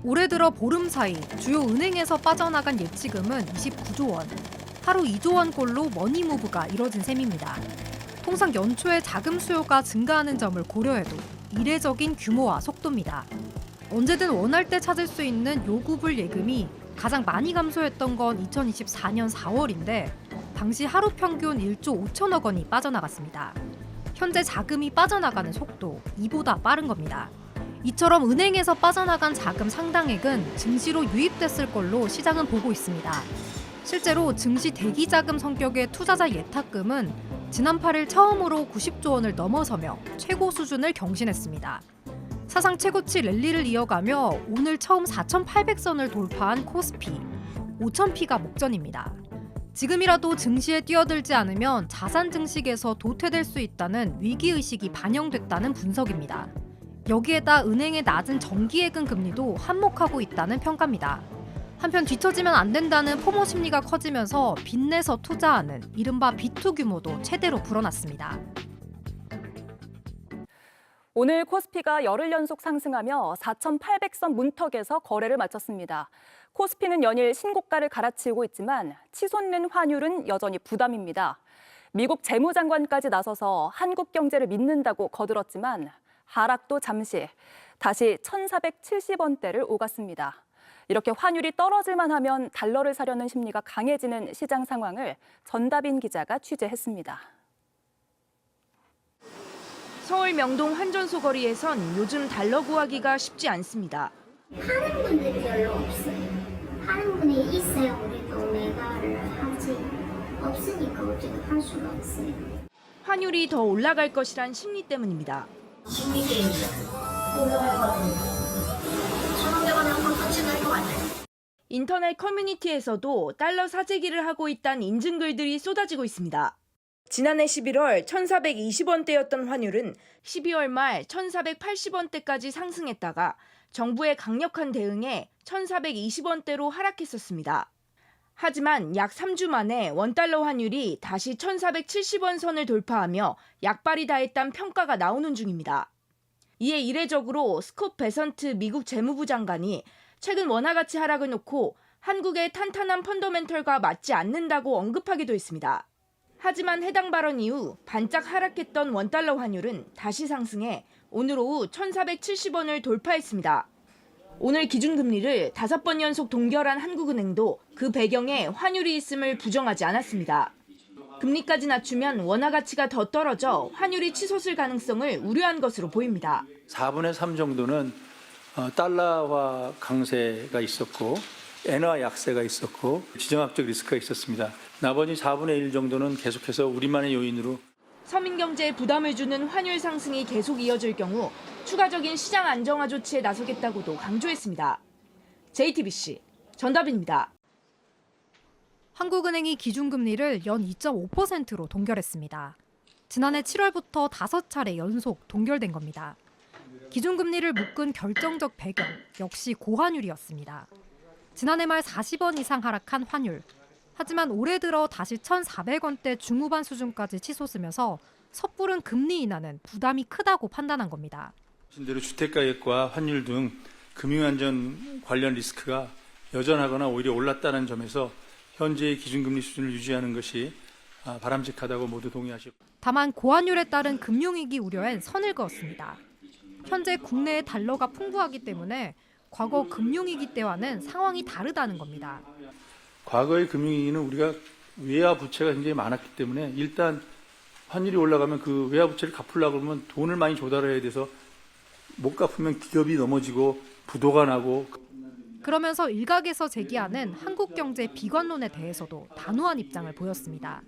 올해 들어 보름 사이 주요 은행에서 빠져나간 예치금은 29조 원, 하루 2조 원꼴로 머니무브가 이뤄진 셈입니다. 통상 연초에 자금 수요가 증가하는 점을 고려해도 이례적인 규모와 속도입니다. 언제든 원할 때 찾을 수 있는 요구불 예금이 가장 많이 감소했던 건 2024년 4월인데 당시 하루 평균 1조 5천억 원이 빠져나갔습니다. 현재 자금이 빠져나가는 속도 이보다 빠른 겁니다. 이처럼 은행에서 빠져나간 자금 상당액은 증시로 유입됐을 걸로 시장은 보고 있습니다. 실제로 증시 대기자금 성격의 투자자 예탁금은 지난 8일 처음으로 90조 원을 넘어서며 최고 수준을 경신했습니다. 사상 최고치 랠리를 이어가며 오늘 처음 4,800선을 돌파한 코스피, 5,000피가 목전입니다. 지금이라도 증시에 뛰어들지 않으면 자산 증식에서 도태될 수 있다는 위기의식이 반영됐다는 분석입니다. 여기에다 은행의 낮은 정기예금 금리도 한몫하고 있다는 평가입니다. 한편 뒤처지면 안 된다는 포모 심리가 커지면서 빚내서 투자하는 이른바 B2 규모도 최대로 불어났습니다. 오늘 코스피가 열흘 연속 상승하며 4,800선 문턱에서 거래를 마쳤습니다. 코스피는 연일 신고가를 갈아치우고 있지만 치솟는 환율은 여전히 부담입니다. 미국 재무장관까지 나서서 한국 경제를 믿는다고 거들었지만 하락도 잠시 다시 1,470원대를 오갔습니다. 이렇게 환율이 떨어질만 하면 달러를 사려는 심리가 강해지는 시장 상황을 전다빈 기자가 취재했습니다. 서울 명동 환전소 거리에선 요즘 달러 구하기가 쉽지 않습니다. 파는 분들이 별로 없어요. 파는 분이 있어야 우리도 매각을 하지. 없으니까 어떻게 할 수가 없어요. 환율이 더 올라갈 것이란 심리 때문입니다. 심리 게임이죠. 올라갈 것 같은데. 1,500원에 한번 터치할 것 같아요. 인터넷 커뮤니티에서도 달러 사재기를 하고 있다는 인증글들이 쏟아지고 있습니다. 지난해 11월 1,420원대였던 환율은 12월 말 1,480원대까지 상승했다가 정부의 강력한 대응에 1,420원대로 하락했었습니다. 하지만 약 3주 만에 원달러 환율이 다시 1,470원 선을 돌파하며 약발이 다했다는 평가가 나오는 중입니다. 이에 이례적으로 스콧 베선트 미국 재무부 장관이 최근 원화 가치 하락을 놓고 한국의 탄탄한 펀더멘털과 맞지 않는다고 언급하기도 했습니다. 하지만 해당 발언 이후 반짝 하락했던 원달러 환율은 다시 상승해 오늘 오후 1,470원을 돌파했습니다. 오늘 기준금리를 5번 연속 동결한 한국은행도 그 배경에 환율이 있음을 부정하지 않았습니다. 금리까지 낮추면 원화 가치가 더 떨어져 환율이 치솟을 가능성을 우려한 것으로 보입니다. 4분의 3 정도는 달러화 강세가 있었고 엔화 약세가 있었고 지정학적 리스크가 있었습니다. 나머지 4분의 1 정도는 계속해서 우리만의 요인으로 서민경제에 부담을 주는 환율 상승이 계속 이어질 경우 추가적인 시장 안정화 조치에 나서겠다고도 강조했습니다. JTBC 전다빈입니다. 한국은행이 기준금리를 연 2.5%로 동결했습니다. 지난해 7월부터 5차례 연속 동결된 겁니다. 기준금리를 묶은 결정적 배경 역시 고환율이었습니다. 지난해 말 40원 이상 하락한 환율. 하지만 올해 들어 다시 1,400원대 중후반 수준까지 치솟으면서 섣부른 금리 인하는 부담이 크다고 판단한 겁니다. 대로 주택가격과 환율 등 금융안전 관련 리스크가 여전하거나 오히려 올랐다는 점에서 현재의 기준금리 수준을 유지하는 것이 바람직하다고 모두 동의하셨고. 다만 고환율에 따른 금융위기 우려엔 선을 그었습니다. 현재 국내에 달러가 풍부하기 때문에 과거 금융위기 때와는 상황이 다르다는 겁니다. 과거의 금융위기는 우리가 외화 부채가 굉장히 많았기 때문에 일단 환율이 올라가면 그 외화 부채를 갚으려고 하면 돈을 많이 조달해야 돼서 못 갚으면 기업이 넘어지고 부도가 나고. 그러면서 일각에서 제기하는 한국 경제 비관론에 대해서도 단호한 입장을 보였습니다.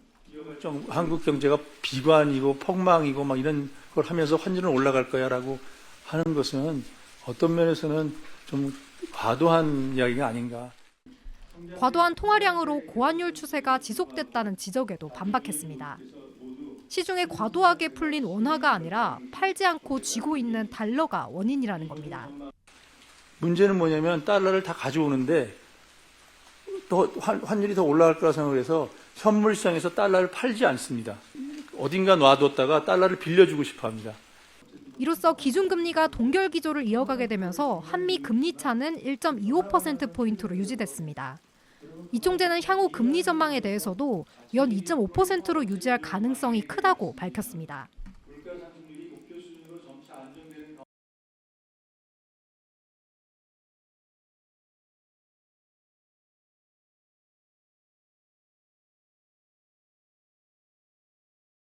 한국 경제가 비관이고 폭망이고 막 이런 걸 하면서 환율은 올라갈 거야라고 하는 것은 어떤 면에서는 좀 과도한 이야기가 아닌가. 과도한 통화량으로 고환율 추세가 지속됐다는 지적에도 반박했습니다. 시중에 과도하게 풀린 원화가 아니라 팔지 않고 쥐고 있는 달러가 원인이라는 겁니다. 문제는 뭐냐면 달러를 다 가져오는데 더 환율이 더 올라갈 거라 생각을 해서 현물 시장에서 달러를 팔지 않습니다. 어딘가 놔뒀다가 달러를 빌려주고 싶어 합니다. 이로써 기준금리가 동결 기조를 이어가게 되면서 한미 금리 차는 1.25%포인트로 유지됐습니다. 이총재는 향후 금리 전망에 대해서도 연 2.5%로 유지할 가능성이 크다고 밝혔습니다.